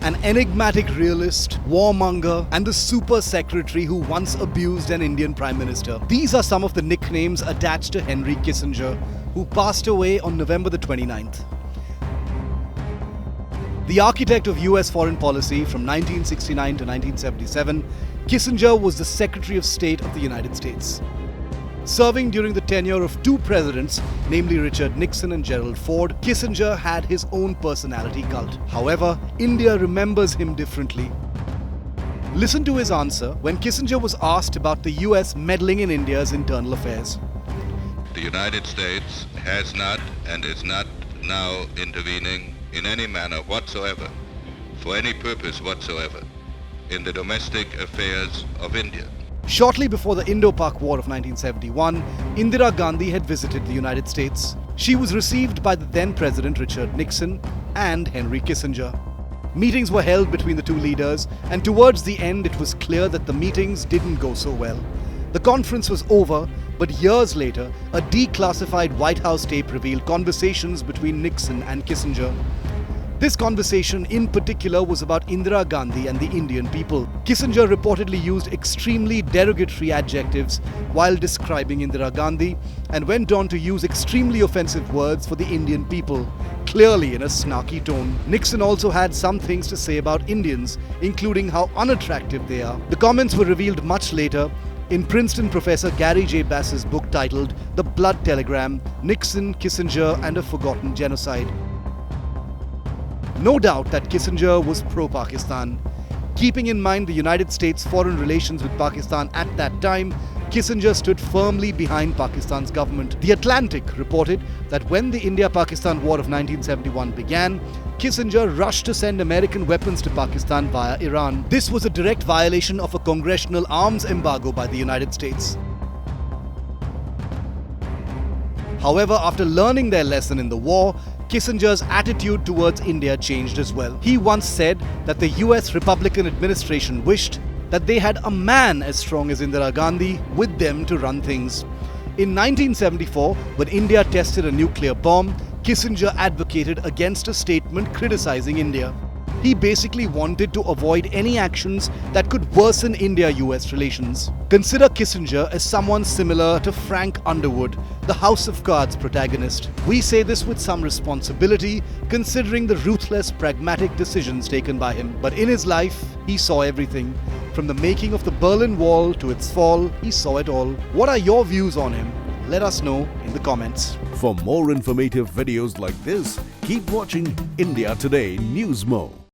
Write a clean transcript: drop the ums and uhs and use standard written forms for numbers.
an enigmatic realist, warmonger, and the super secretary who once abused an Indian Prime Minister. These are some of the nicknames attached to Henry Kissinger, who passed away on November the 29th. The architect of US foreign policy from 1969 to 1977, Kissinger was the Secretary of State of the United States. Serving during the tenure of two presidents, namely Richard Nixon and Gerald Ford, Kissinger had his own personality cult. However, India remembers him differently. Listen to his answer when Kissinger was asked about the US meddling in India's internal affairs. The United States has not and is not now intervening in any manner whatsoever, for any purpose whatsoever, in the domestic affairs of India. Shortly before the Indo-Pak War of 1971, Indira Gandhi had visited the United States. She was received by the then President Richard Nixon and Henry Kissinger. Meetings were held between the two leaders, and towards the end it was clear that the meetings didn't go so well. The conference was over, but years later, a declassified White House tape revealed conversations between Nixon and Kissinger. This conversation in particular was about Indira Gandhi and the Indian people. Kissinger reportedly used extremely derogatory adjectives while describing Indira Gandhi and went on to use extremely offensive words for the Indian people, clearly in a snarky tone. Nixon also had some things to say about Indians, including how unattractive they are. The comments were revealed much later in Princeton professor Gary J. Bass's book titled The Blood Telegram: Nixon, Kissinger and a Forgotten Genocide. No doubt that Kissinger was pro-Pakistan. Keeping in mind the United States' foreign relations with Pakistan at that time, Kissinger stood firmly behind Pakistan's government. The Atlantic reported that when the India-Pakistan War of 1971 began, Kissinger rushed to send American weapons to Pakistan via Iran. This was a direct violation of a congressional arms embargo by the United States. However, after learning their lesson in the war, Kissinger's attitude towards India changed as well. He once said that the US Republican administration wished that they had a man as strong as Indira Gandhi with them to run things. In 1974, when India tested a nuclear bomb, Kissinger advocated against a statement criticizing India. He basically wanted to avoid any actions that could worsen India-US relations. Consider Kissinger as someone similar to Frank Underwood, the House of Cards protagonist. We say this with some responsibility, considering the ruthless, pragmatic decisions taken by him. But in his life, he saw everything. From the making of the Berlin Wall to its fall, he saw it all. What are your views on him? Let us know in the comments. For more informative videos like this, keep watching India Today Newsmo.